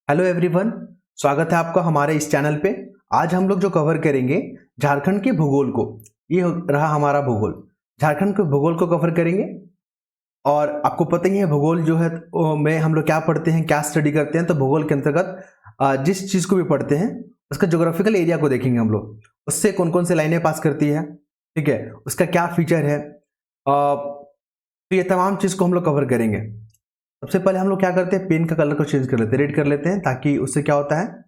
Hello everyone, स्वागत है आपका हमारे इस चैनल पे। आज हम लोग जो कवर करेंगे झारखंड के भूगोल को। रहा हमारा भूगोल। झारखंड के भूगोल को कवर करेंगे। और आपको पता ही है भूगोल जो है में हम लोग क्या पढ़ते हैं, क्या स्टडी करते हैं। तो भूगोल के अंतर्गत जिस चीज़ को भी पढ़ते हैं उसका जोग्राफिकल एरिया को देखेंगे हम लोग। उससे कौन कौन से लाइनें पास करती है, ठीक है, उसका क्या फीचर है। तो ये तमाम चीज़ को हम लोग कवर करेंगे। सबसे पहले हम लोग क्या करते हैं, पेन का कलर को चेंज कर लेते हैं, रेड कर लेते हैं, ताकि उससे क्या होता है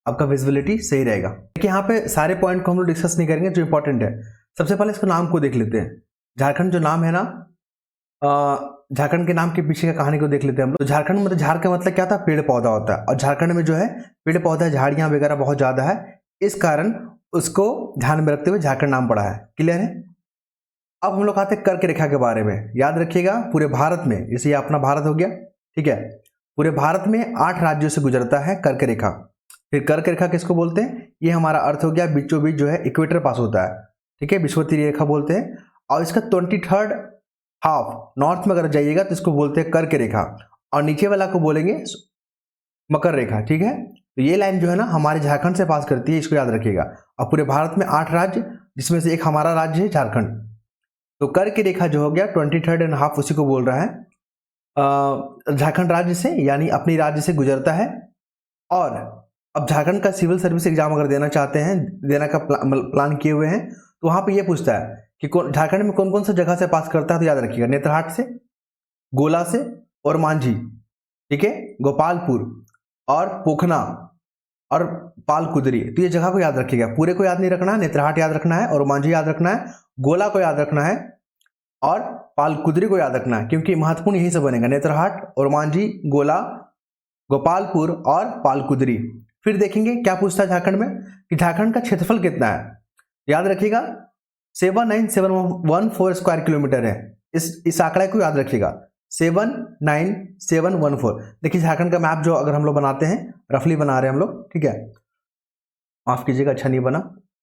आपका विजिबिलिटी सही रहेगा। देखिए यहाँ पे सारे पॉइंट को हम लोग डिस्कस नहीं करेंगे जो इंपॉर्टेंट है। सबसे पहले इसका नाम को देख लेते हैं। झारखंड जो नाम है ना, झारखंड के नाम के पीछे का कहानी को देख लेते हैं हम लोग। तो झारखंड मतलब झार का मतलब क्या था, पेड़ पौधा होता है। और झारखंड में जो है पेड़ पौधा झाड़ियां वगैरह बहुत ज्यादा है, इस कारण उसको ध्यान में रखते हुए झारखंड नाम पड़ा है। क्लियर है। अब हम लोग आते हैं कर्क रेखा के बारे में। याद रखिएगा पूरे भारत में, जैसे ये अपना भारत हो गया, ठीक है, पूरे भारत में 8 राज्यों से गुजरता है कर्क रेखा। फिर कर्क रेखा किसको बोलते हैं, ये हमारा अर्थ हो गया बीचों बीच जो है इक्वेटर पास होता है, ठीक है, विषुवतीय रेखा बोलते हैं। और इसका 23rd हाफ नॉर्थ में अगर जाइएगा तो इसको बोलते हैं कर्क रेखा, और नीचे वाला को बोलेंगे मकर रेखा, ठीक है। तो ये लाइन जो है ना हमारे झारखंड से पास करती है, इसको याद रखिएगा। और पूरे भारत में 8 राज्य, जिसमें से एक हमारा राज्य है झारखंड। तो कर्क रेखा जो हो गया 23rd एंड हाफ, उसी को बोल रहा है। झारखंड राज्य से यानी अपनी राज्य से गुजरता है। और अब झारखंड का सिविल सर्विस एग्जाम अगर देना चाहते हैं, देने का प्लान किए हुए हैं, तो वहां पे ये पूछता है कि झारखंड में कौन कौन सा जगह से पास करता है। तो याद रखिएगा नेतरहाट से, गोला से और मांझी, ठीक है, गोपालपुर और पोखना और पालकुदरी। तो ये जगह को याद रखिएगा, पूरे को याद नहीं रखना है। नेतरहाट याद रखना है और मांझी याद रखना है, गोला को याद रखना है और पालकुदरी को याद रखना है, क्योंकि महत्वपूर्ण यही से बनेगा, नेतरहाट और मांझी, गोला, गोपालपुर और पालकुदरी। फिर देखेंगे क्या पूछता है झारखंड में, कि झारखंड का क्षेत्रफल कितना है। याद रखिएगा 79714 स्क्वायर किलोमीटर है। इस आंकड़े को याद रखिएगा, 79714। देखिए झारखंड का मैप जो अगर हम लोग बनाते हैं, रफली बना रहे हैं हम लोग, ठीक है, माफ कीजिएगा अच्छा नहीं बना,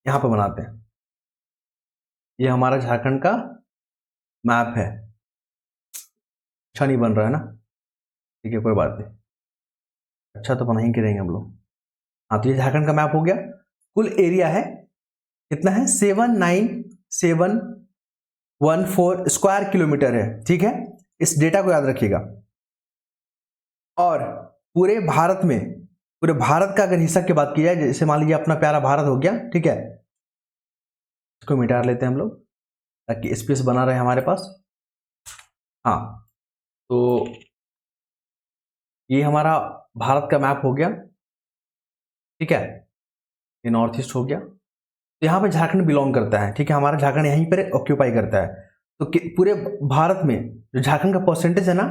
यहां पर बनाते हैं। ये हमारा झारखंड का मैप है, अच्छा नहीं बन रहा है ना, ठीक है कोई बात नहीं, अच्छा तो बना ही करेंगे हम लोग। हाँ, तो ये झारखंड का मैप हो गया। कुल एरिया है कितना है, 79714 स्क्वायर किलोमीटर है, ठीक है। इस डेटा को याद रखिएगा। और पूरे भारत में, पूरे भारत का अगर हिस्सा की बात की जाए, जैसे मान लीजिए अपना प्यारा भारत हो गया, ठीक है, इसको मिटा लेते हैं हम लोग ताकि स्पेस बना रहे हमारे पास। हाँ, तो ये हमारा भारत का मैप हो गया, ठीक है, ये नॉर्थ ईस्ट हो गया। तो यहाँ पे झारखंड बिलोंग करता है, ठीक है, हमारा झारखंड यहीं पर ऑक्यूपाई करता है। तो पूरे भारत में जो झारखंड का परसेंटेज है ना,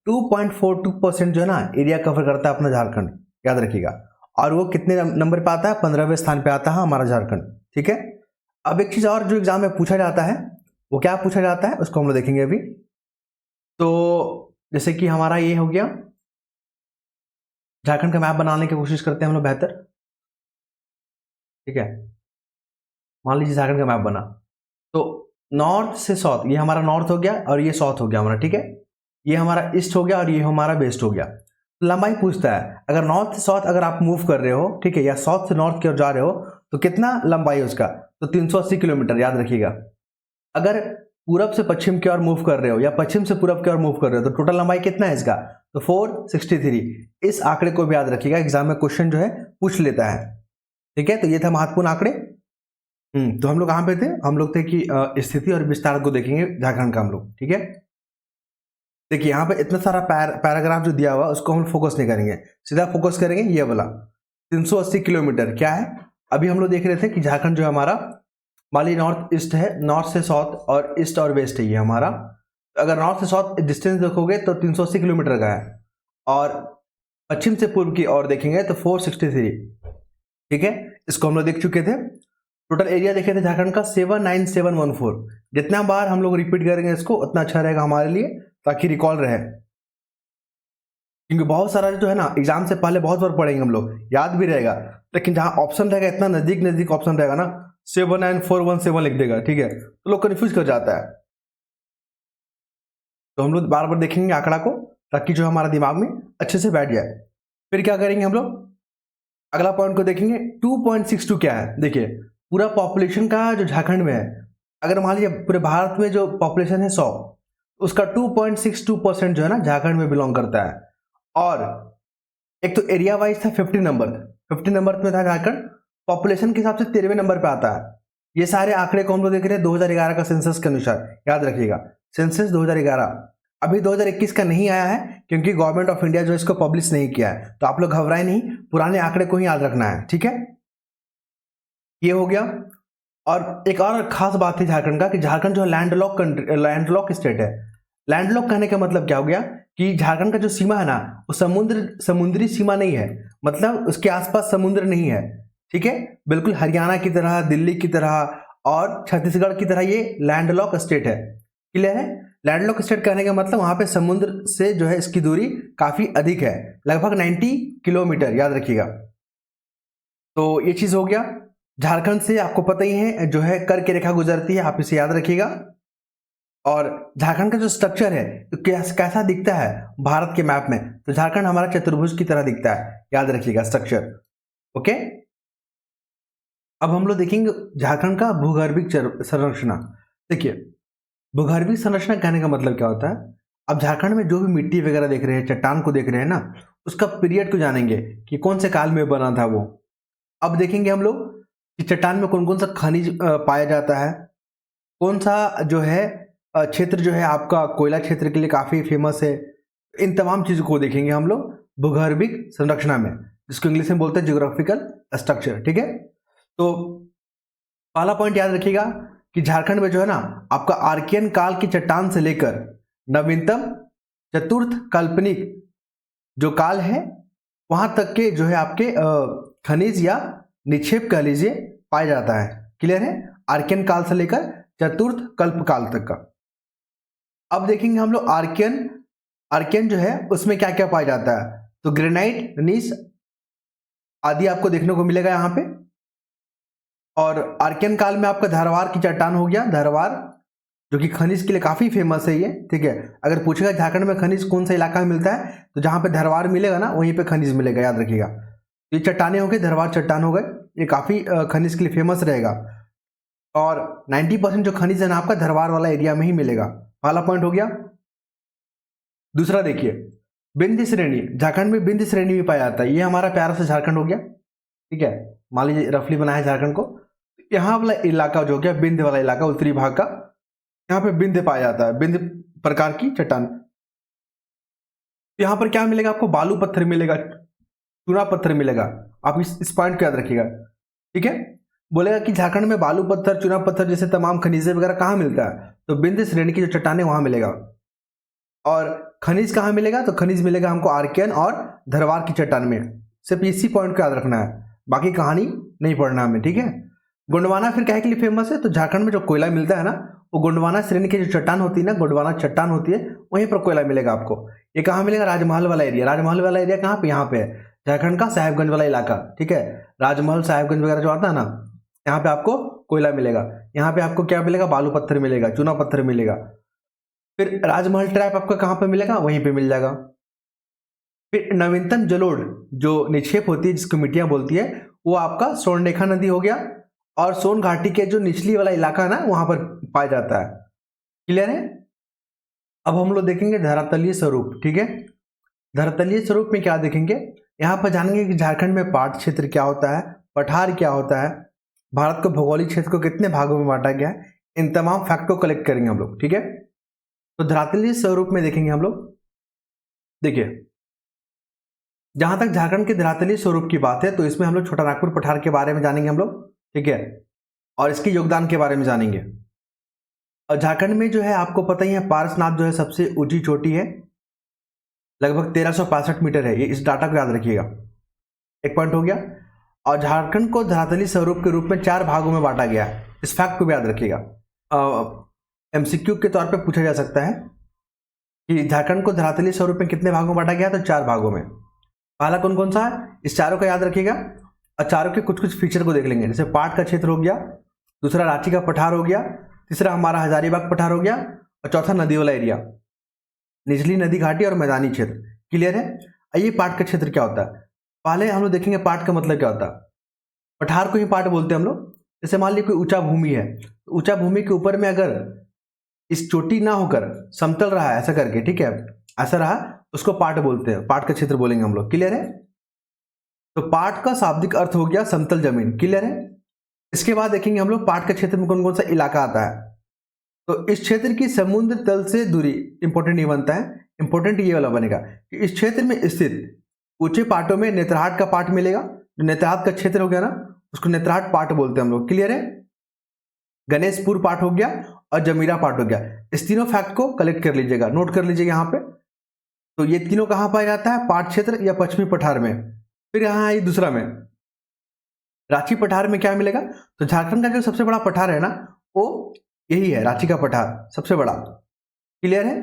2.42% जो है ना एरिया कवर करता है अपना झारखंड, याद रखिएगा। और वो कितने नंबर पे आता है, 15वें स्थान पे आता है हमारा झारखंड, ठीक है। अब एक चीज और जो एग्जाम में पूछा जाता है, वो क्या पूछा जाता है उसको हम लोग देखेंगे अभी। तो जैसे कि हमारा ये हो गया, झारखंड का मैप बनाने की कोशिश करते हैं हम लोग बेहतर, ठीक है। मान लीजिए झारखंड का मैप बना, तो नॉर्थ से साउथ, ये हमारा नॉर्थ हो गया और ये साउथ हो गया हमारा, ठीक है, ये हमारा ईस्ट हो गया और ये हमारा वेस्ट हो गया। तो लंबाई पूछता है, अगर नॉर्थ से साउथ अगर आप मूव कर रहे हो, ठीक है, या साउथ से नॉर्थ की ओर जा रहे हो, तो कितना लंबाई है उसका, तो 380 किलोमीटर, याद रखिएगा। अगर पूरब से पश्चिम की ओर मूव कर रहे हो या पश्चिम से पूरब की ओर मूव कर रहे हो, तो टोटल लंबाई कितना है इसका, तो 463। इस आंकड़े को भी याद रखिएगा, एग्जाम में क्वेश्चन जो है पूछ लेता है, ठीक है। तो ये था महत्वपूर्ण आंकड़े। तो हम लोग कहाँ पे थे, हम लोग थे कि स्थिति और विस्तार को देखेंगे झारखंड का हम लोग, ठीक है। देखिए यहाँ पे इतना सारा पैराग्राफ जो दिया हुआ उसको हम फोकस नहीं करेंगे, सीधा फोकस करेंगे ये वाला 380 किलोमीटर क्या है। अभी हम लोग देख रहे थे कि झारखंड जो है हमारा, मान लीजिए नॉर्थ ईस्ट है, नॉर्थ से साउथ और ईस्ट और वेस्ट है ये हमारा। अगर नॉर्थ से साउथ डिस्टेंस देखोगे तो 380 किलोमीटर का है, और पश्चिम से पूर्व की ओर देखेंगे तो 463, ठीक है। इसको हम लोग देख चुके थे। टोटल एरिया देखे थे झारखंड का 79714। जितना बार हम लोग रिपीट करेंगे इसको उतना अच्छा रहेगा हमारे लिए, ताकि रिकॉल रहे, क्योंकि बहुत सारा जो है ना एग्जाम से पहले बहुत बार पढ़ेंगे हम लोग, याद भी रहेगा, लेकिन जहां ऑप्शन रहेगा इतना नजदीक नजदीक ऑप्शन रहेगा ना, 79417 लिख देगा, ठीक है, तो लोग कंफ्यूज कर जाता है। तो हम लोग बार बार देखेंगे आंकड़ा को, ताकि जो हमारा दिमाग में अच्छे से बैठ जाए। फिर क्या करेंगे हम लोग, अगला पॉइंट को देखेंगे 2.62 क्या है। देखिए पूरा पॉपुलेशन का जो झारखंड में है, अगर मान लीजिए पूरे भारत में जो पॉपुलेशन है 100, उसका 2.62% जो है ना झारखंड में बिलोंग करता है। और एक तो एरिया वाइज था 50 नंबर, 50 नंबर में था झारखंड, पॉपुलेशन के हिसाब से 13वें नंबर पे आता है। ये सारे आंकड़े को हम लोग देख रहे हैं 2011 का सेंसस के अनुसार, याद रखिएगा सेंसस 2011। अभी 2021 का नहीं आया है क्योंकि गवर्नमेंट ऑफ इंडिया जो इसको पब्लिश नहीं किया है, तो आप लोग घबराए नहीं, पुराने आंकड़े को ही याद रखना है, ठीक है। ये हो गया। और एक और खास बात है झारखंड का कि झारखंड जो लैंडलॉक स्टेट है। लैंडलॉक कहने का मतलब क्या हो गया कि झारखंड का जो सीमा है ना वो समुद्री सीमा नहीं है, मतलब उसके आसपास समुद्र नहीं है, ठीक है। बिल्कुल हरियाणा की तरह, दिल्ली की तरह और छत्तीसगढ़ की तरह ये लैंडलॉक स्टेट है। क्लियर है। लैंडलॉक स्टेट कहने का मतलब वहां पे समुद्र से जो है इसकी दूरी काफी अधिक है, लगभग 90 किलोमीटर, याद रखिएगा। तो ये चीज हो गया। झारखंड से आपको पता ही है जो है कर्क रेखा गुजरती है, आप इसे याद रखिएगा। और झारखंड का जो स्ट्रक्चर है तो कैसा दिखता है भारत के मैप में, तो झारखंड हमारा चतुर्भुज की तरह दिखता है, याद रखिएगा स्ट्रक्चर। ओके, अब हम लोग देखेंगे झारखंड का भूगर्भिक संरचना। देखिए भूगर्भिक संरचना कहने का मतलब क्या होता है, अब झारखंड में जो भी मिट्टी वगैरह देख रहे हैं, चट्टान को देख रहे हैं ना, उसका पीरियड को जानेंगे कि कौन से काल में बना था वो। अब देखेंगे हम लोग कि चट्टान में कौन कौन सा खनिज पाया जाता है, कौन सा जो है क्षेत्र जो है आपका कोयला क्षेत्र के लिए काफी फेमस है। इन तमाम चीजों को देखेंगे हम लोग भूगर्भिक संरचना में, जिसको इंग्लिश में बोलते हैं ज्योग्राफिकल स्ट्रक्चर, ठीक है। तो पहला पॉइंट याद रखिएगा कि झारखंड में जो है ना आपका आर्कियन काल की चट्टान से लेकर नवीनतम चतुर्थ काल्पनिक जो काल है वहां तक के जो है आपके खनिज या निक्षेप कह लीजिए पाया जाता है। क्लियर है, आर्कियन काल से लेकर चतुर्थ कल्प काल तक का। अब देखेंगे हम लोग आर्कियन जो है उसमें क्या क्या पाया जाता है, तो ग्रेनाइट, नीस आदि आपको देखने को मिलेगा यहाँ पे। और आर्कियन काल में आपका धरवार की चट्टान हो गया, धरवार जो कि खनिज के लिए काफी फेमस है ये, ठीक है। अगर पूछेगा झारखंड में खनिज कौन सा इलाका में मिलता है, तो जहां पे धरवार मिलेगा ना वहीं पे खनिज मिलेगा, याद रखिएगा। ये चट्टाने हो गए, धरवार चट्टान हो गए, ये काफी खनिज के लिए फेमस रहेगा। और 90% जो खनिज है ना आपका धरवार वाला एरिया में ही मिलेगा, पहला पॉइंट हो गया। दूसरा देखिए बिंद श्रेणी, झारखंड में बिंद श्रेणी भी पाया जाता है, ये हमारा प्यारा सा झारखंड हो गया, ठीक है। मान लीजिए रफली बनाया झारखंड को, यहाँ वाला इलाका जो हो गया बिंद वाला इलाका, उत्तरी भाग का, यहाँ पे बिंद पाया जाता है, बिंद प्रकार की चट्टान। यहाँ पर क्या मिलेगा आपको, बालू पत्थर मिलेगा, चूना पत्थर मिलेगा, आप इस पॉइंट को याद रखिएगा, ठीक है। बोलेगा कि झारखंड में बालू पत्थर, चूना पत्थर जैसे तमाम खनिज वगैरह कहाँ मिलता है, तो बिंद श्रेणी की जो चट्टान है वहां मिलेगा। और खनिज कहाँ मिलेगा, तो खनिज मिलेगा हमको आर्कियन और धरवार की चट्टान में। सिर्फ इसी पॉइंट को याद रखना है, बाकी कहानी नहीं पढ़ना हमें, ठीक है। गोंडवाना फिर क्या के लिए फेमस है, तो झारखंड में जो कोयला मिलता है ना वो गोंडवाना श्रेणी की जो चट्टान होती है ना, गोंडवाना चट्टान होती है, वहीं पर कोयला मिलेगा आपको। ये कहाँ मिलेगा, राजमहल वाला एरिया। राजमहल वाला एरिया कहाँ पे, यहाँ पे है झारखंड का साहेबगंज वाला इलाका, ठीक है। राजमहल साहेबगंज वगैरह जो आता है ना, यहाँ पे आपको कोयला मिलेगा। यहाँ पे आपको क्या मिलेगा, बालू पत्थर मिलेगा, चूना पत्थर मिलेगा। फिर राजमहल ट्रैप आपका कहाँ पे मिलेगा, वहीं पे मिल जाएगा। फिर नवीनतम जलोढ़ जो निक्षेप होती है जिसको मिट्टियां बोलती है, वो आपका स्वर्णरेखा नदी हो गया, और सोन घाटी के जो निचली वाला इलाका है ना वहां पर पाया जाता है। क्लियर है। अब हम लोग देखेंगे धरातलीय स्वरूप, ठीक है। धरातलीय स्वरूप में क्या देखेंगे, यहाँ पर जानेंगे कि झारखंड में पाट क्षेत्र क्या होता है, पठार क्या होता है, भारत को भौगोलिक क्षेत्र को कितने भागों में बांटा गया है, इन तमाम फैक्ट को कलेक्ट करेंगे हम लोग, ठीक है। तो धरातलीय स्वरूप में देखेंगे हम लोग, देखिए जहां तक झारखंड के धरातलीय स्वरूप की बात है तो इसमें हम लोग छोटा नागपुर पठार के बारे में जानेंगे हम लोग, ठीक है, और इसके योगदान के बारे में जानेंगे। और झारखंड में जो है आपको पता ही है पारसनाथ जो है सबसे ऊंची चोटी है, लगभग 1365 मीटर है, ये इस डाटा को याद रखिएगा, एक पॉइंट हो गया। और झारखंड को धरातलीय स्वरूप के रूप में 4 भागों में बांटा गया है, इस फैक्ट को भी याद रखिएगा। एमसीक्यू के तौर पे पूछा जा सकता है कि झारखंड को धरातलीय स्वरूप में कितने भागों में बांटा गया, तो 4 भागों में। पहला कौन कौन सा है, इस चारों का याद रखिएगा, और चारों के कुछ कुछ फीचर को देख लेंगे। जैसे पाट का क्षेत्र हो गया, दूसरा रांची का पठार हो गया, तीसरा हमारा हजारीबाग पठार हो गया, और चौथा नदी वाला एरिया, निचली नदी घाटी और मैदानी क्षेत्र। क्लियर है। ये पाट का क्षेत्र क्या होता है, पहले हम लोग देखेंगे पाट का मतलब क्या होता है। पठार को ही पाट बोलते हैं हम लोग। जैसे मान लीजिए कोई ऊंचा भूमि है, तो ऊंचा भूमि के ऊपर में अगर इस चोटी ना होकर समतल रहा है ऐसा करके, ठीक है, ऐसा रहा, उसको पाट बोलते हैं, पाट का क्षेत्र बोलेंगे हम लोग। क्लियर है? तो पाट का शाब्दिक अर्थ हो गया समतल जमीन। क्लियर है? इसके बाद देखेंगे हम लोग पाट के क्षेत्र में कौन कौन सा इलाका आता है। तो इस क्षेत्र की समुद्र तल से दूरी, इंपॉर्टेंट ये बनता है, इंपॉर्टेंट ये वाला बनेगा कि इस क्षेत्र में स्थित ऊंचे पाटों में नेत्रहाट का पाट मिलेगा। जो नेत्रहाट का क्षेत्र हो गया ना, उसको नेत्रहाट पाट बोलते हैं हम लोग। क्लियर है? गणेशपुर पाट हो गया और जमीरा पाट हो गया। इस तीनों फैक्ट को कलेक्ट कर लीजिएगा, नोट कर लीजिएगा यहाँ पे। तो ये तीनों कहाँ पाया जाता है? पाट क्षेत्र या पश्चिमी पठार में। फिर यहाँ है दूसरा में रांची पठार में क्या मिलेगा? तो झारखंड का जो सबसे बड़ा पठार है ना, वो यही है, रांची का पठार सबसे बड़ा। क्लियर है?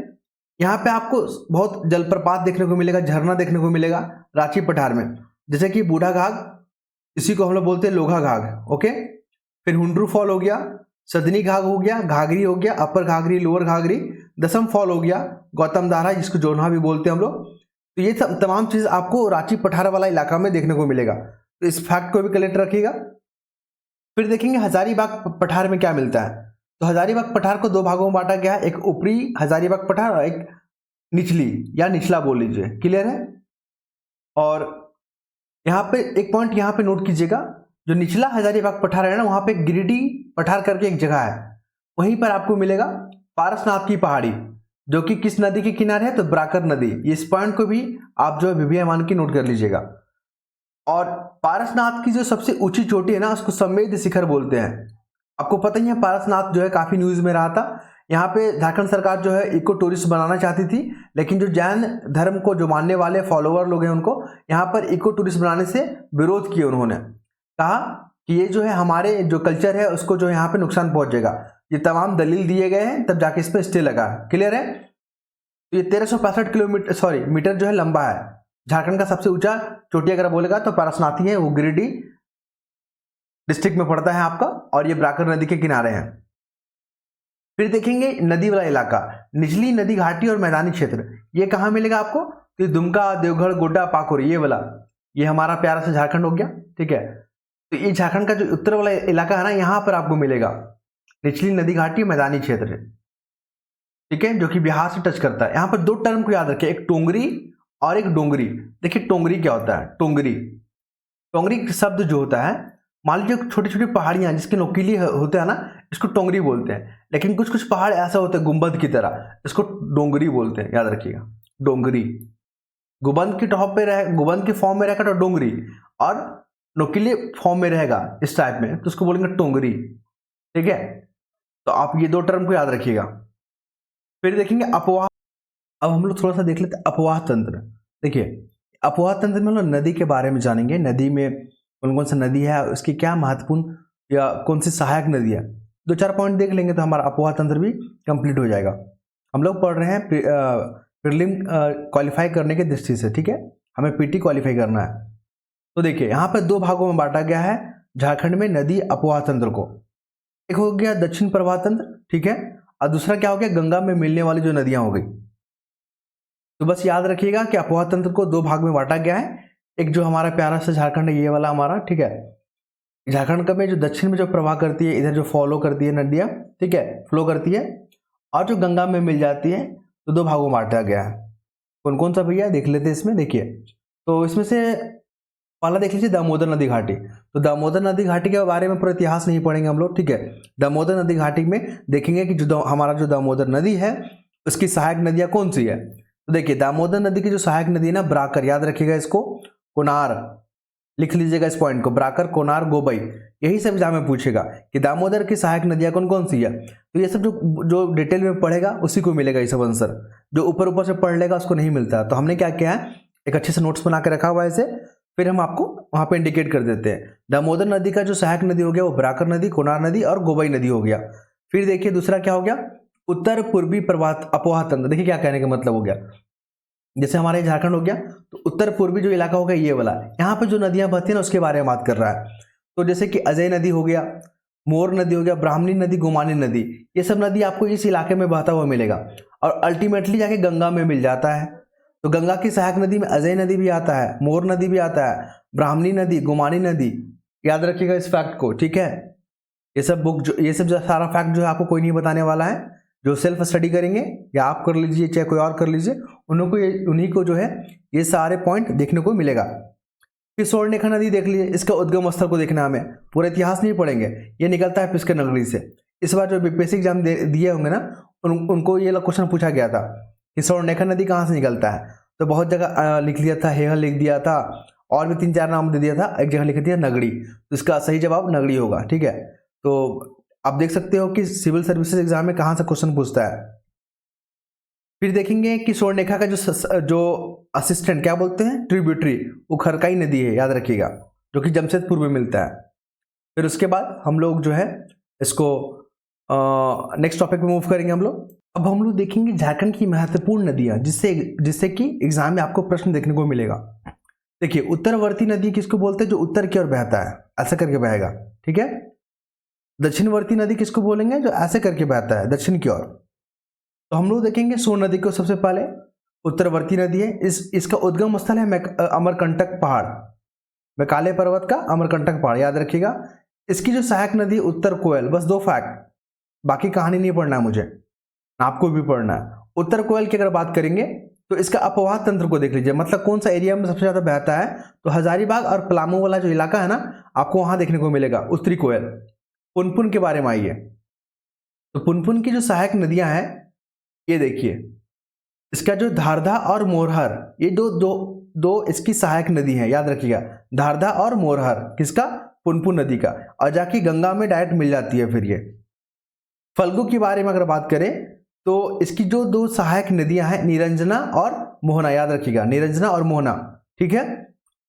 यहाँ पे आपको बहुत जलप्रपात देखने को मिलेगा, झरना देखने को मिलेगा रांची पठार में, जैसे कि बूढ़ा घाघ, इसी को हम लोग बोलते हैं लोघा घाघ। ओके, फिर हुंड्रू फॉल हो गया, सदनी घाघ हो गया, घाघरी हो गया, अपर घाघरी, लोअर घाघरी, दसम फॉल हो गया, गौतम धारा जिसको जोन्हा भी बोलते हैं हम लोग। तो ये सब तमाम चीज आपको रांची पठार वाला इलाका में देखने को मिलेगा। तो इस फैक्ट को भी कलेक्ट रखिएगा। फिर देखेंगे हजारीबाग पठार में क्या मिलता है। तो हजारीबाग पठार को दो भागों में बांटा गया है, एक ऊपरी हजारीबाग पठार और एक निचली या निचला बोल लीजिए। क्लियर है? और यहाँ पे एक पॉइंट यहाँ पे नोट कीजिएगा, जो निचला हजारीबाग पठार है ना, वहां पे गिरिडीह पठार करके एक जगह है, वहीं पर आपको मिलेगा पारसनाथ की पहाड़ी, जो कि किस नदी के किनारे है? तो ब्राकर नदी। इस पॉइंट को भी आप जो है विभिया मान के नोट कर लीजिएगा। और पारसनाथ की जो सबसे ऊंची चोटी है ना, उसको संवेद शिखर बोलते हैं। आपको पता ही है पारसनाथ जो है काफी न्यूज में रहा था। यहाँ पे झारखंड सरकार जो है इको टूरिस्ट बनाना चाहती थी, लेकिन जो जैन धर्म को जो मानने वाले फॉलोअर लोग हैं उनको यहाँ पर इको टूरिस्ट बनाने से विरोध किया। उन्होंने कहा कि ये जो है हमारे जो कल्चर है उसको जो यहाँ पे नुकसान पहुंचेगा। ये तमाम दलील दिए गए हैं, तब जाके इस पर स्टे लगा। क्लियर है? ये 1365 मीटर जो है लंबा है। झारखंड का सबसे ऊंचा चोटी अगर बोलेगा तो पारसनाथी है, वो गिरिडीह डिस्ट्रिक्ट में पड़ता है आपका, और ये ब्राकर नदी के किनारे हैं। फिर देखेंगे नदी वाला इलाका, निचली नदी घाटी और मैदानी क्षेत्र, ये कहाँ मिलेगा आपको? तो दुमका, देवघर, गोड्डा, पाकुड़, ये वाला, ये हमारा प्यारा सा झारखंड हो गया। ठीक है, तो ये झारखंड का जो उत्तर वाला इलाका है ना, यहाँ पर आपको मिलेगा निचली नदी घाटी, मैदानी क्षेत्र। ठीक है, जो कि बिहार से टच करता है। यहाँ पर दो टर्म को याद रखिए, एक टोंगरी और एक डोंगरी। देखिए टोंगरी क्या होता है? टोंगरी, टोंगरी शब्द जो होता है, मान लीजिए छोटी छोटी पहाड़ियां जिसके नोकीली होते हैं ना, इसको टोंगरी बोलते हैं। लेकिन कुछ कुछ पहाड़ ऐसा होता है गुंबद की तरह, इसको डोंगरी बोलते हैं, याद रखिएगा। डोंगरी गुंबद की टॉप पे रहे, गुंबद के फॉर्म में रहेगा तो डोंगरी, और नोकीले फॉर्म में रहेगा इस टाइप में तो उसको बोलेंगे टोंगरी। ठीक है, तो आप ये दो टर्म को याद रखिएगा। फिर देखेंगे अपवाह। अब हम लोग थोड़ा सा देख लेते हैं अपवाह तंत्र। देखिए अपवाह तंत्र में हम लोग नदी के बारे में जानेंगे, नदी में कौन कौन सा नदी है, उसकी क्या महत्वपूर्ण या कौन सी सहायक नदी है। दो चार पॉइंट देख लेंगे तो हमारा अपवाह तंत्र भी कंप्लीट हो जाएगा। हम लोग पढ़ रहे हैं प्रीलिम क्वालिफाई करने की दृष्टि से। ठीक है, हमें पीटी क्वालिफाई करना है। तो देखिए यहाँ पर दो भागों में बांटा गया है झारखंड में नदी अपवाह तंत्र को। एक हो गया दक्षिण प्रवाह तंत्र, ठीक है, और दूसरा क्या हो गया? गंगा में मिलने वाली जो नदियां हो गई। तो बस याद रखिएगा कि अपवाह तंत्र को दो भाग में बांटा गया है। एक जो हमारा प्यारा सा झारखंड है, ये वाला हमारा, ठीक है, झारखंड का में जो दक्षिण में जो प्रवाह करती है, इधर जो फॉलो करती है नदियां, ठीक है, फ्लो करती है, और जो गंगा में मिल जाती है, तो दो भागों में बांटा गया है। कौन कौन सा भैया देख लेते हैं इसमें। देखिए तो इसमें से पहला देख लीजिए दामोदर नदी घाटी। तो दामोदर नदी घाटी के बारे में पूरा इतिहास नहीं पढ़ेंगे हम लोग। ठीक है, दामोदर नदी घाटी में देखेंगे कि जो हमारा जो दामोदर नदी है उसकी सहायक नदियां कौन सी है। तो देखिए दामोदर नदी की जो सहायक नदी है ना, ब्राकर, याद रखिएगा इसको, कोनार, लिख लीजिएगा इस पॉइंट को, ब्राकर, कोनार, गोबई, यही सब एग्जाम में पूछेगा कि दामोदर की सहायक नदियां कौन कौन सी है। तो ये सब जो डिटेल में पढ़ेगा उसी को मिलेगा ये सब आंसर। जो ऊपर ऊपर से पढ़ लेगा उसको नहीं मिलता। तो हमने क्या किया है, एक अच्छे से नोट्स बना के रखा हुआ है इसे, फिर हम आपको वहां पे इंडिकेट कर देते हैं। दामोदर नदी का जो सहायक नदी हो गया वो ब्राकर नदी, कोनार नदी और गोबई नदी हो गया। फिर देखिए दूसरा क्या हो गया, उत्तर पूर्वी प्रवाह अपवाह तंत्र। देखिए क्या कहने का मतलब हो गया, जैसे हमारे झारखंड हो गया तो उत्तर पूर्वी जो इलाका हो गया ये वाला, यहाँ पे जो नदियां बहती है ना उसके बारे में बात कर रहा है। तो जैसे कि अजय नदी हो गया, मोर नदी हो गया, ब्राह्मणी नदी, गोमानी नदी, ये सब नदी आपको इस इलाके में बहता हुआ मिलेगा और अल्टीमेटली जाके गंगा में मिल जाता है। तो गंगा की सहायक नदी में अजय नदी भी आता है, मोर नदी भी आता है, ब्राह्मणी नदी, गुमानी नदी। याद रखिएगा इस फैक्ट को, ठीक है। ये सब जो सारा फैक्ट जो है आपको कोई नहीं बताने वाला है। जो सेल्फ स्टडी करेंगे, या आप कर लीजिए चाहे कोई और कर लीजिए, उन्हीं को जो है ये सारे पॉइंट देखने को मिलेगा। फिर स्वर्णरेखा नदी देख लीजिए, इसका उद्गम स्थल को देखना हमें, पूरा इतिहास नहीं पढ़ेंगे। ये निकलता है पुष्कर नगरी से। इस बार जो बीपीएससी एग्जाम दिए होंगे ना, उनको ये क्वेश्चन पूछा गया था कि स्वर्णरेखा नदी कहाँ से निकलता है। तो बहुत जगह लिख दिया था, हेहल लिख दिया था, और भी 3-4 नाम दे दिया था, एक जगह लिख दिया नगड़ी। तो इसका सही जवाब नगड़ी होगा, ठीक है। तो आप देख सकते हो कि सिविल सर्विसेज एग्जाम में कहाँ से क्वेश्चन पूछता है। फिर देखेंगे कि स्वर्णरेखा का जो असिस्टेंट क्या बोलते हैं, ट्रिब्यूटरी, वो खरकाई नदी है, याद रखिएगा, जो कि जमशेदपुर में मिलता है। फिर उसके बाद हम लोग जो है इसको नेक्स्ट टॉपिक पे मूव करेंगे हम लोग। अब हम लोग देखेंगे झारखंड की महत्वपूर्ण नदियां, जिससे कि एग्जाम में आपको प्रश्न देखने को मिलेगा। देखिए, उत्तरवर्ती नदी किसको बोलते हैं, जो उत्तर की ओर बहता है, ऐसा करके बहेगा, ठीक है। दक्षिणवर्ती नदी किसको बोलेंगे, जो ऐसे करके बहता है दक्षिण की ओर। तो हम लोग देखेंगे सोन नदी को सबसे पहले। उत्तरवर्ती नदी है, इसका उद्गम स्थल है अमरकंटक पहाड़, मैकाले पर्वत का अमरकंटक पहाड़, याद रखिएगा। इसकी जो सहायक नदी उत्तर कोयल, बस 2 फैक्ट, बाकी कहानी नहीं पढ़ना है मुझे, आपको भी पढ़ना है। उत्तर कोयल की अगर बात करेंगे तो इसका अपवाह तंत्र को देख लीजिए, मतलब कौन सा एरिया में सबसे ज्यादा बहता है। तो हजारीबाग और पलामू वाला जो इलाका है ना, आपको वहां देखने को मिलेगा उत्तरी कोयल। पुनपुन के बारे में आइए, तो पुनपुन की जो सहायक नदियां हैं, ये देखिए, इसका जो धारधा और मोरहर, ये दो इसकी सहायक नदी है, याद रखिएगा, धारधा और मोरहर, किसका, पुनपुन नदी का, और जाके गंगा में डायरेक्ट मिल जाती है। फिर ये फल्गु के बारे में अगर बात करें तो इसकी जो 2 सहायक नदियां हैं, निरंजना और मोहना, याद रखिएगा, निरंजना और मोहना, ठीक है।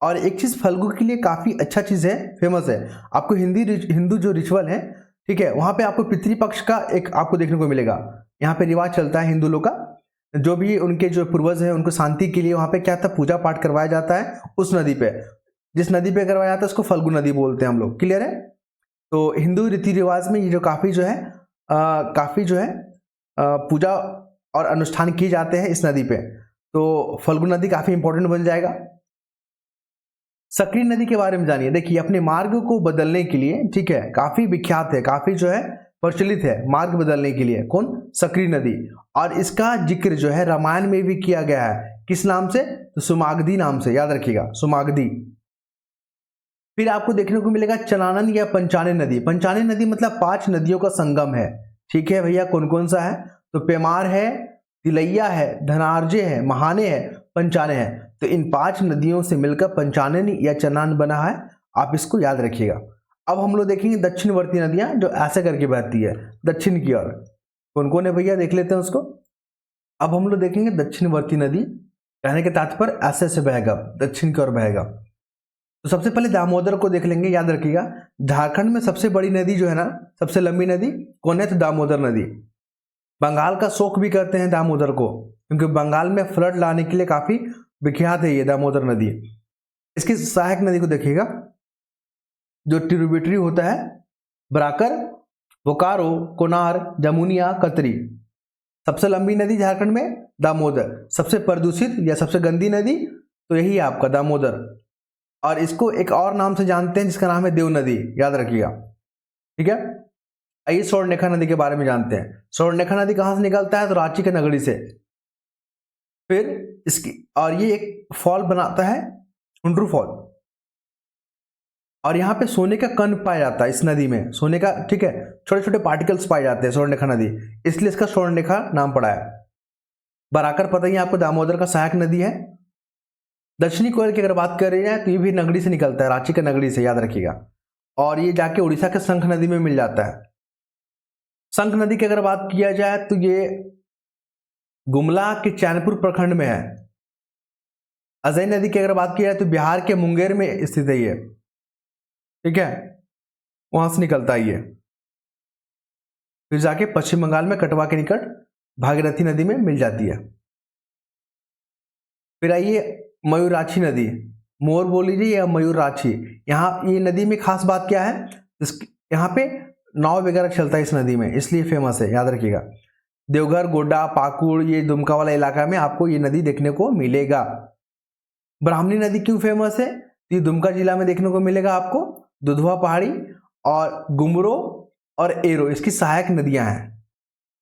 और एक चीज फल्गु के लिए काफी अच्छा चीज है, फेमस है, आपको हिंदू जो रिचुअल है, ठीक है, वहां पे आपको पितृपक्ष का एक आपको देखने को मिलेगा। यहाँ पे रिवाज चलता है हिंदू लोग का, जो भी उनके जो पूर्वज हैं उनको शांति के लिए वहां पे क्या था, पूजा पाठ करवाया जाता है उस नदी पे। जिस नदी पे करवाया जाता है उसको फल्गु नदी बोलते हैं हम लोग, क्लियर है। तो हिंदू रीति रिवाज में ये जो काफी जो है पूजा और अनुष्ठान किए जाते हैं इस नदी पे। तो फल्गु नदी काफी इंपॉर्टेंट बन जाएगा। सकरी नदी के बारे में जानिए। देखिए, अपने मार्ग को बदलने के लिए, ठीक है, काफी विख्यात है, काफी जो है प्रचलित है मार्ग बदलने के लिए, कौन, सकरी नदी। और इसका जिक्र जो है रामायण में भी किया गया है, किस नाम से, तो सुमागधी नाम से, याद रखिएगा, सुमागधी। फिर आपको देखने को मिलेगा चनानन या पंचाने नदी। पंचाने नदी मतलब 5 नदियों का संगम है, ठीक है भैया। कौन कौन सा है, तो पेमार है, तिलैया है, धनार्जे है, महाने है, पंचाने है। तो इन 5 नदियों से मिलकर पंचानन या चनान बना है, आप इसको याद रखिएगा। अब हम लोग देखेंगे दक्षिणवर्ती नदियां, जो ऐसे करके बहती है दक्षिण की ओर। कौन कौन है भैया, देख लेते हैं उसको। अब हम लोग देखेंगे दक्षिणवर्ती नदी, कहने के तात्पर्य ऐसे से बहेगा, दक्षिण की ओर बहेगा। तो सबसे पहले दामोदर को देख लेंगे, याद रखिएगा। झारखंड में सबसे बड़ी नदी जो है ना, सबसे लंबी नदी कौन है, तो दामोदर नदी। बंगाल का शोक भी कहते हैं दामोदर को, क्योंकि बंगाल में फ्लड लाने के लिए काफी विख्यात है ये दामोदर नदी। इसकी सहायक नदी को देखिएगा, जो ट्रिब्यूटरी होता है, बराकर, बोकारो, कोनार, जमुनिया, कतरी। सबसे लंबी नदी झारखंड में दामोदर। सबसे प्रदूषित या सबसे गंदी नदी तो यही है आपका दामोदर। और इसको एक और नाम से जानते हैं जिसका नाम है देव नदी, याद रखिएगा, ठीक है। आइए स्वर्णरेखा नदी के बारे में जानते हैं। स्वर्णरेखा नदी कहां से निकलता है, तो रांची के नगरी से। फिर इसकी, और ये एक फॉल बनाता है, हुंड्रू फॉल, और यहाँ पे सोने का कण पाया जाता है इस नदी में, सोने का, ठीक है, छोटे छोटे पार्टिकल्स पाए जाते हैं स्वर्णरेखा नदी, इसलिए इसका स्वर्णरेखा नाम पड़ा है। बराकर पता ही आपको दामोदर का सहायक नदी है। दक्षिणी कोयल की अगर बात कर रही है तो ये भी नगरी से निकलता है, रांची के नगरी से, याद रखिएगा। और ये जाके उड़ीसा के शंख नदी में मिल जाता है। शंख नदी की अगर बात किया जाए तो ये गुमला के चैनपुर प्रखंड में है। अजय नदी की अगर बात की जाए तो बिहार के मुंगेर में स्थित है ये, ठीक है, वहां से निकलता है ये। फिर जाके पश्चिम बंगाल में कटवा के निकट भागीरथी नदी में मिल जाती है। फिर आइए मयूराक्षी नदी, मोर बोल लीजिए या मयूराक्षी। यहाँ ये नदी में खास बात क्या है, यहाँ पे नाव वगैरह चलता है इस नदी में, इसलिए फेमस है, याद रखिएगा। देवघर, गोड्डा, पाकुड़, ये दुमका वाला इलाका में आपको ये नदी देखने को मिलेगा। ब्राह्मणी नदी क्यों फेमस है? ये दुमका जिला में देखने को मिलेगा आपको। दुधवा पहाड़ी और गुमरो और एरो इसकी सहायक नदियां हैं।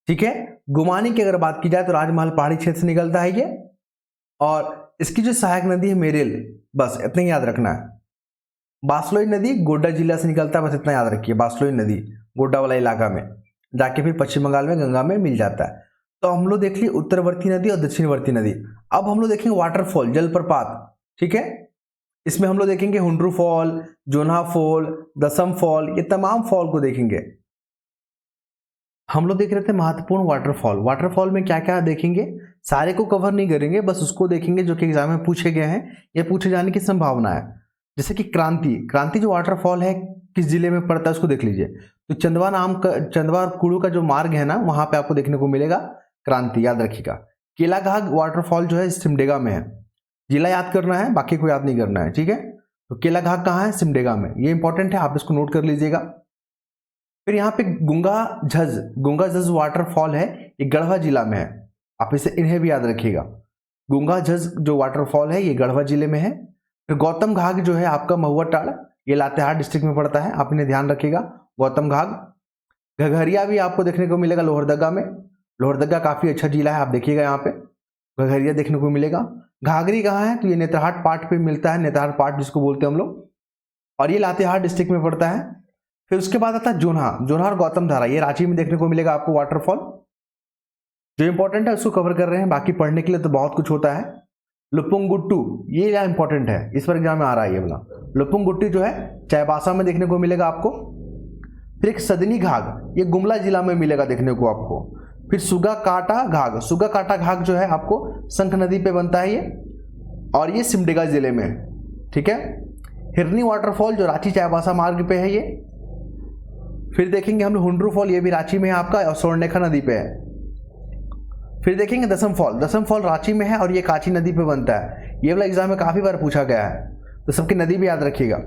ठीक है। गुमानी की अगर बात की जाए तो राजमहल पहाड़ी क्षेत्र से निकलता है ये, और इसकी जो सहायक नदी है मेरेल, बस इतना ही याद रखना है। बासलोई नदी गोड्डा जिला से निकलता है, बस इतना याद रखिए। बासलोई नदी गोड्डा वाला इलाका में जाके फिर पश्चिम बंगाल में गंगा में मिल जाता है। तो हम लोग देख लिए उत्तरवर्ती नदी और दक्षिणवर्ती नदी। अब हम लोग देखेंगे वाटरफॉल, जलप्रपात। ठीक है। इसमें हम लोग देखेंगे हुंड्रू फॉल, जोन्हा फॉल, दसम फॉल, ये तमाम फॉल को देखेंगे। हम लोग देख रहे थे महत्वपूर्ण वाटरफॉल। वाटरफॉल में क्या क्या देखेंगे, सारे को कवर नहीं करेंगे, बस उसको देखेंगे जो कि एग्जाम में पूछे गए हैं या पूछे जाने की संभावना है। जैसे कि क्रांति जो वाटरफॉल है किस जिले में पड़ता है उसको देख लीजिए। तो चंदवा कुड़ू का जो मार्ग है ना, वहां पे आपको देखने को मिलेगा क्रांति, याद रखिएगा। केलाघाग वाटरफॉल जो है सिमडेगा में है। जिला याद करना है, बाकी को याद नहीं करना है। ठीक है। तो केलाघाग कहाँ है? सिमडेगा में। ये इंपॉर्टेंट है, आप इसको नोट कर लीजिएगा। फिर यहाँ पे गुंगा झज वाटरफॉल है, ये गढ़वा जिला में है। आप इन्हें भी याद रखिएगा। गुंगा झज जो वाटरफॉल है ये गढ़वा जिले में है। फिर गौतम घाग जो है आपका महुआ टाड़, ये लातेहार डिस्ट्रिक्ट में पड़ता है, आप इन्हें ध्यान रखिएगा। गौतम घाग। घघरिया भी आपको देखने को मिलेगा लोहरदगा में। लोहरदगा काफी अच्छा जिला है, आप देखिएगा यहाँ पे घघरिया देखने को मिलेगा। घाघरी कहाँ है? तो ये नेतरहाट पाट पे मिलता है, नेतरहाट पाट जिसको बोलते हैं हम लोग, और ये लातेहार डिस्ट्रिक्ट में पड़ता है। फिर उसके बाद आता है जोन्हा और गौतम धारा, ये रांची में देखने को मिलेगा आपको वाटरफॉल। जो इंपॉर्टेंट है उसको कवर कर रहे हैं, बाकी पढ़ने के लिए तो बहुत कुछ होता है। लुपुंगुट्टू, ये क्या इंपॉर्टेंट है, इस पर एग्जाम में आ रहा है ये वाला। लुपुंगुट्टी जो है चाईबासा में देखने को मिलेगा आपको। फिर एक सदनी घाग, ये गुमला जिला में मिलेगा देखने को आपको। फिर सुगा काटा घाग जो है आपको शंख नदी पे बनता है ये, और ये सिमडेगा जिले में। ठीक है। हिरनी वाटरफॉल जो रांची चाईबासा मार्ग पे है ये। फिर देखेंगे हम लोग हुंड्रू फॉल, ये भी रांची में है आपका और स्वर्णरेखा नदी पे है। फिर देखेंगे दसम फॉल रांची में है और ये कांची नदी पे बनता है। ये वाला एग्जाम में काफी बार पूछा गया है, तो सबकी नदी भी याद रखिएगा।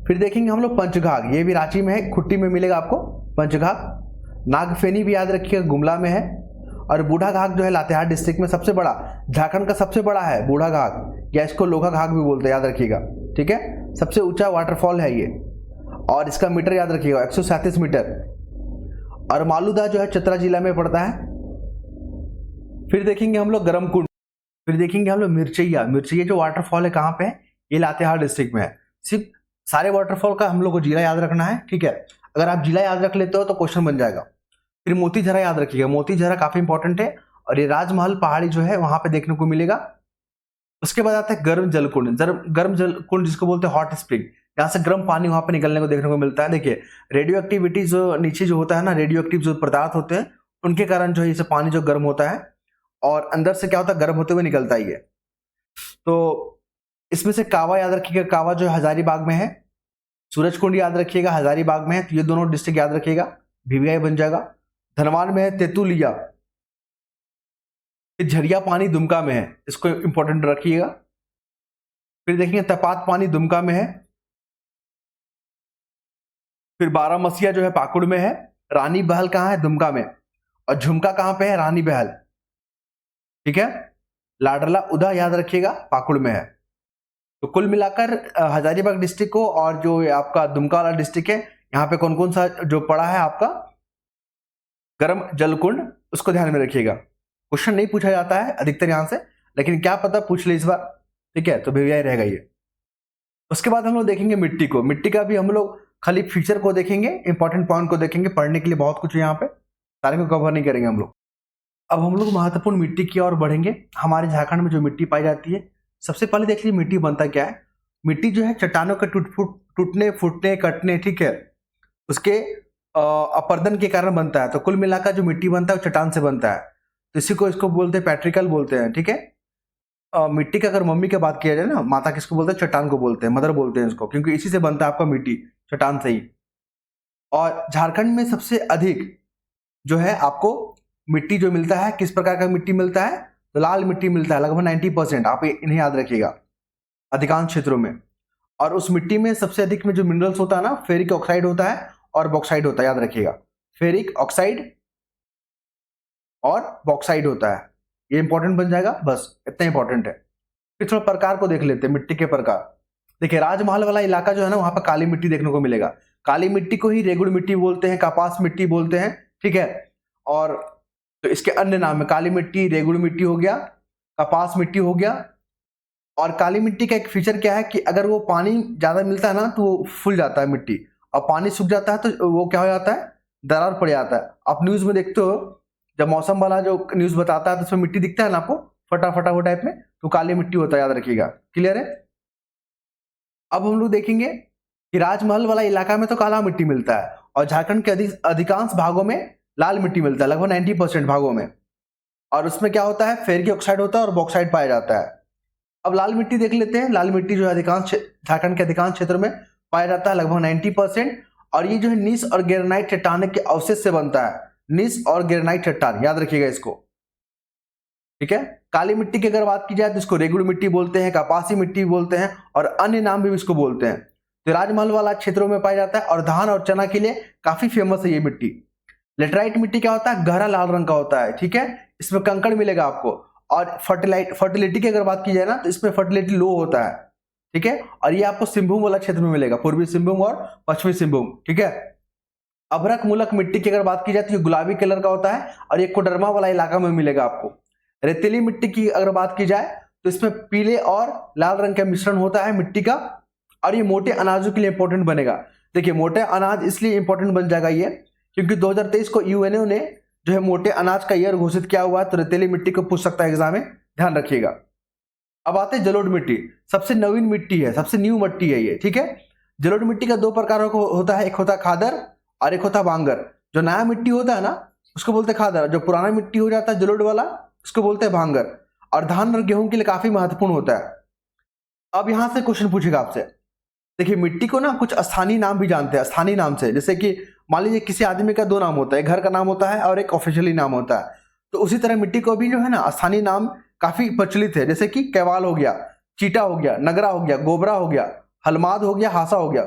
फिर देखेंगे हम लोग पंचघाघ, ये भी रांची में है, खुट्टी में मिलेगा आपको पंचघाघ। नागफेनी भी याद रखिएगा, गुमला में है। और बूढ़ा घाघ जो है लातेहार डिस्ट्रिक्ट में सबसे बड़ा, झारखंड का सबसे बड़ा है बूढ़ा घाघ, या इसको लोहा घाघ भी बोलते हैं, याद रखिएगा। ठीक है। सबसे ऊंचा वाटरफॉल है ये, और इसका मीटर याद रखिएगा 137 मीटर। और मालूदा जो है चतरा जिला में पड़ता है। फिर देखेंगे हम लोग गरमकुंड। फिर देखेंगे हम लोग मिर्चैया जो वाटरफॉल है कहाँ पे है? ये लातेहार डिस्ट्रिक्ट में है। सिर्फ सारे वाटरफॉल का हम लोग को जिला याद रखना है। ठीक है। अगर आप जिला याद रख लेते हो तो क्वेश्चन बन जाएगा। फिर मोती झरा याद रखिएगा, मोती झरा काफी इंपॉर्टेंट है, और ये राजमहल पहाड़ी जो है वहां पे देखने को मिलेगा। उसके बाद आता है गर्म जलकुंड जिसको बोलते हैं हॉट स्प्रिंग, यहाँ से गर्म पानी वहां पे निकलने को देखने को मिलता है। देखिए रेडियो एक्टिविटी जो नीचे जो होता है ना, रेडियो एक्टिव जो पदार्थ होते हैं उनके कारण जो है इसे पानी जो गर्म होता है, और अंदर से क्या होता है गर्म होते हुए निकलता है ये। तो इसमें से कावा याद रखिएगा, कावा जो है हजारीबाग में है। सूरजकुंड याद रखिएगा, हजारीबाग में है। तो ये दोनों डिस्ट्रिक्ट याद रखिएगा, भिवियाई बन जाएगा। धनबाद में है तेतुलिया। झरिया पानी दुमका में है, इसको इंपॉर्टेंट रखिएगा। फिर देखेंगे तपात पानी दुमका में है। फिर बारामसिया जो है पाकुड़ में है। रानी बहल कहाँ है? दुमका में। और झुमका कहाँ पे है? रानी बहल। ठीक है। लाडरला उदा याद रखिएगा, पाकुड़ में है। तो कुल मिलाकर हजारीबाग डिस्ट्रिक्ट को और जो आपका दुमका वाला डिस्ट्रिक्ट है, यहाँ पे कौन कौन सा जो पड़ा है आपका गर्म जलकुंड, उसको ध्यान में रखिएगा। क्वेश्चन नहीं पूछा जाता है अधिकतर यहाँ से, लेकिन क्या पता पूछ ले इस बार। ठीक है। तो भिवियाई रहेगा ये। उसके बाद हम लोग देखेंगे मिट्टी को। मिट्टी का भी हम लोग खाली फीचर को देखेंगे, इंपॉर्टेंट पॉइंट को देखेंगे। पढ़ने के लिए बहुत कुछ है यहाँ पे, सारे को कवर नहीं करेंगे हम लोग। अब हम लोग महत्वपूर्ण मिट्टी की ओर बढ़ेंगे। हमारे झारखंड में जो मिट्टी पाई जाती है, सबसे पहले देख लीजिए मिट्टी बनता क्या है। मिट्टी जो है चट्टानों के टूटने फूटने कटने, ठीक है, उसके अपर्दन के कारण बनता है। तो कुल मिलाकर जो मिट्टी बनता है वो चट्टान से बनता है। तो इसी को इसको बोलते हैं पैट्रिकल बोलते हैं। ठीक है। मिट्टी का अगर मम्मी की बात किया जाए ना, माता किसको बोलते हैं? चट्टान को बोलते हैं, मदर बोलते हैं इसको, क्योंकि इसी से बनता है आपका मिट्टी, चट्टान से ही। और झारखंड में सबसे अधिक जो है आपको मिट्टी जो मिलता है, किस प्रकार का मिट्टी मिलता है? तो लाल मिट्टी मिलता है, लगभग 90%। आप इन्हें याद रखिएगा, अधिकांश क्षेत्रों में। और उस मिट्टी में सबसे अधिक में जो मिनरल्स होता है ना, फेरिक ऑक्साइड होता है और बॉक्साइड होता है, याद रखिएगा। फेरिक ऑक्साइड और बॉक्साइड होता है। ये इंपॉर्टेंट बन जाएगा, बस इतना इंपॉर्टेंट है। फिर थोड़ा प्रकार को देख लेते हैं, मिट्टी के प्रकार। देखिए राजमहल वाला इलाका जो है ना, वहां पर काली मिट्टी देखने को मिलेगा। काली मिट्टी को ही रेगुड़ मिट्टी बोलते हैं, कपास मिट्टी बोलते हैं, ठीक है। और तो इसके अन्य नाम है, काली मिट्टी, रेगुड़ मिट्टी हो गया, कपास मिट्टी हो गया। और काली मिट्टी का एक फीचर क्या है कि अगर वो पानी ज्यादा मिलता है ना तो वो फूल जाता है मिट्टी, और पानी सूख जाता है तो वो क्या हो जाता है, दरार पड़ जाता है। आप न्यूज में देखते हो, जब मौसम वाला जो न्यूज बताता है तो उसमें मिट्टी दिखता है ना आपको, फटा फटा वो टाइप में, तो काली मिट्टी होता है, याद रखिएगा। क्लियर है। अब हम लोग देखेंगे कि राजमहल वाला इलाका में तो काला मिट्टी मिलता है, और झारखंड के अधिकांश भागों में लाल मिट्टी मिलता है, लगभग 90% भागों में। और उसमें क्या होता है, फेरिक ऑक्साइड होता है और बॉक्साइड पाया जाता है। अब लाल मिट्टी देख लेते हैं। लाल मिट्टी जो है अधिकांश झारखंड के अधिकांश क्षेत्र में पाया जाता है, लगभग 90%। और ये जो है नीस और ग्रेनाइट चट्टान के अवशेष से बनता है, नीस और ग्रेनाइट चट्टान, याद रखिएगा इसको, ठीक है। काली मिट्टी की अगर बात की जाए तो इसको रेगुड़ मिट्टी बोलते हैं, कपासी मिट्टी बोलते हैं, और अन्य नाम भी इसको बोलते हैं। तो राजमहल वाला क्षेत्रों में पाया जाता है, और धान और चना के लिए काफी फेमस है ये मिट्टी। लेटराइट मिट्टी क्या होता है, गहरा लाल रंग का होता है, ठीक है। इसमें कंकड़ मिलेगा आपको। और फर्टिलिटी की अगर बात की जाए ना तो इसमें फर्टिलिटी लो होता है, ठीक है। और ये आपको सिंहभूम वाला क्षेत्र में मिलेगा, पूर्वी सिंहभूम और पश्चिमी सिंहभूम, ठीक है। अभ्रक मूलक मिट्टी की अगर बात की जाए तो ये गुलाबी कलर का होता है, और ये कोडरमा वाला इलाका में मिलेगा आपको। रेतीली मिट्टी की अगर बात की जाए तो इसमें पीले और लाल रंग का मिश्रण होता है मिट्टी का, और ये मोटे अनाजों के लिए इंपॉर्टेंट बनेगा। देखिए मोटे अनाज इसलिए इंपॉर्टेंट बन जाएगा ये, क्योंकि 2023 को यूएनओ ने जो है मोटे अनाज का ईयर घोषित किया हुआ है, तो रेतीली मिट्टी को पूछ सकता है एग्जाम में, ध्यान रखिएगा। अब आते हैं जलोढ़ मिट्टी, सबसे नवीन मिट्टी है, सबसे न्यू मिट्टी है ये, ठीक है। जलोढ़ मिट्टी का दो प्रकार होता है, एक होता है खादर और एक होता है भांगर। जो नया मिट्टी होता है ना उसको बोलते हैं खादर, जो पुराना मिट्टी हो जाता है जलोढ़ वाला उसको बोलते हैं भांगर। और धान और गेहूं के लिए काफी महत्वपूर्ण होता है। अब यहां से क्वेश्चन पूछेगा आपसे, देखिए मिट्टी को ना कुछ स्थानीय नाम भी जानते हैं, स्थानीय नाम से, जैसे कि मान लीजिए किसी आदमी का दो नाम होता है, एक घर का नाम होता है और एक ऑफिशियली नाम होता है। तो उसी तरह मिट्टी को भी जो है ना स्थानीय नाम काफी प्रचलित है, जैसे कि कैवाल हो गया, चीटा हो गया, नगरा हो गया, गोबरा हो गया, हलमाद हो गया, हासा हो गया।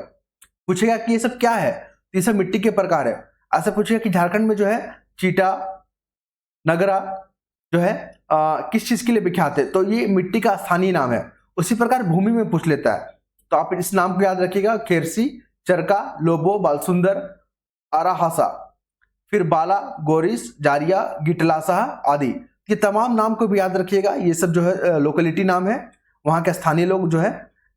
पूछेगा कि ये सब क्या है, तो ये सब मिट्टी के प्रकार है। ऐसा पूछेगा कि झारखंड में जो है चीटा, नगरा जो है किस चीज के लिए विख्यात है, तो ये मिट्टी का स्थानीय नाम है। उसी प्रकार भूमि में पूछ लेता है, तो आप इस नाम को याद रखिएगा, खेरसी, चरका, लोबो, बालसुंदर, आराहासा, फिर बाला, गोरिस, जारिया, गिटलासा आदि। ये तमाम नाम को भी याद रखिएगा। ये सब जो है लोकेलिटी नाम है, वहां के स्थानीय लोग जो है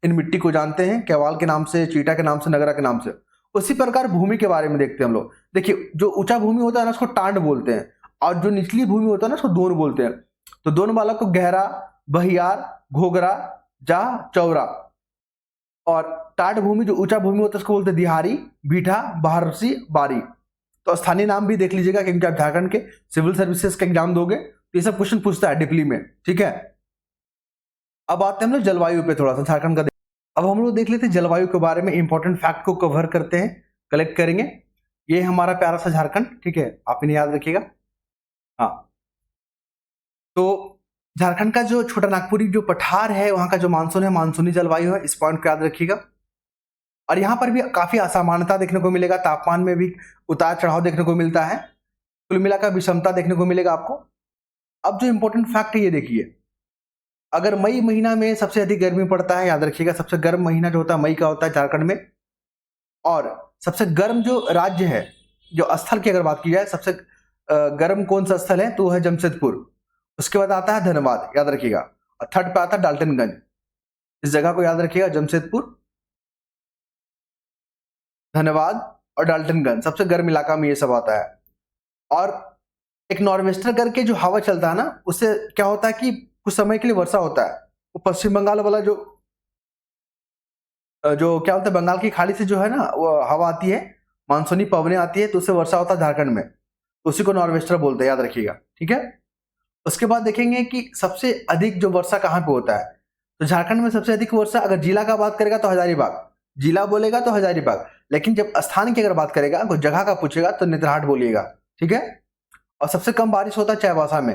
इन मिट्टी को जानते हैं, कैवाल के नाम से, चीटा के नाम से, नगरा के नाम से। उसी प्रकार भूमि के बारे में देखते हैं हम लोग। देखिए जो ऊंचा भूमि होता है ना उसको टांड बोलते हैं, और जो निचली भूमि होता है ना उसको दोन बोलते हैं। तो दोन वाला को गहरा, बहियार, घोगरा, जा, चौरा। और टाट भूमि जो ऊंचा भूमि होता है उसको बोलते हैं दिहारी, बीठा, बहारसी, बारी। तो स्थानीय नाम भी देख लीजिएगा, क्योंकि आप झारखंड के सिविल सर्विसेज का एग्जाम दोगे तो ये सब क्वेश्चन पूछता है डिपली में, ठीक है। अब आते हैं हम लोग जलवायु पे, थोड़ा सा झारखंड का अब हम लोग देख लेते हैं जलवायु के बारे में, इंपॉर्टेंट फैक्ट को कवर करते हैं, कलेक्ट करेंगे। ये हमारा प्यारा सा झारखंड, ठीक है, आप इन्हें याद रखिएगा। हाँ, तो झारखंड का जो छोटा नागपुरी जो पठार है वहां का जो मानसून है, मानसूनी जलवायु है, इस पॉइंट को याद रखिएगा। और यहाँ पर भी काफी असमानता देखने को मिलेगा, तापमान में भी उतार चढ़ाव देखने को मिलता है, कुल मिलाकर विषमता देखने को मिलेगा आपको। अब जो इंपॉर्टेंट फैक्ट है ये देखिए, अगर मई महीना में सबसे अधिक गर्मी पड़ता है, याद रखिएगा सबसे गर्म महीना जो होता है मई का होता है झारखंड में। और सबसे गर्म जो राज्य है, जो स्थल की अगर बात की जाए, सबसे गर्म कौन सा स्थल है, तो वो है जमशेदपुर। उसके बाद आता है धनबाद, याद रखिएगा। और थर्ड पे आता है डाल्टनगंज। इस जगह को याद रखिएगा, जमशेदपुर, धनबाद और डाल्टनगंज, सबसे गर्म इलाका में ये सब आता है। और एक नॉर्वेस्टर करके जो हवा चलता है ना, उससे क्या होता है कि कुछ समय के लिए वर्षा होता है। वो पश्चिम बंगाल वाला जो क्या बोलते हैं, बंगाल की खाड़ी से जो है ना वो हवा आती है, मानसूनी पवनें आती है, तो उससे वर्षा होता है झारखंड में, तो उसी को नॉर्वेस्टर बोलते हैं, याद रखिएगा, ठीक है। उसके बाद देखेंगे कि सबसे अधिक जो वर्षा कहाँ पे होता है, तो झारखंड में सबसे अधिक वर्षा अगर जिला का बात करेगा तो हजारीबाग, जिला बोलेगा तो हजारीबाग। लेकिन जब स्थान की अगर बात करेगा, कोई जगह का पूछेगा तो नेतरहाट बोलिएगा, ठीक है। और सबसे कम बारिश होता है चाईबासा में।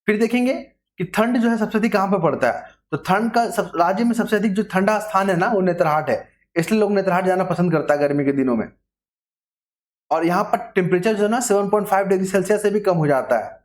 फिर देखेंगे कि ठंड जो है सबसे अधिक कहां पर पड़ता है, तो ठंड का राज्य में सबसे अधिक जो ठंडा स्थान है ना वो नेतरहाट है, इसलिए लोग नेतरहाट जाना पसंद करता है गर्मी के दिनों में। और यहाँ पर टेम्परेचर जो है ना 7.5 डिग्री सेल्सियस से भी कम हो जाता है।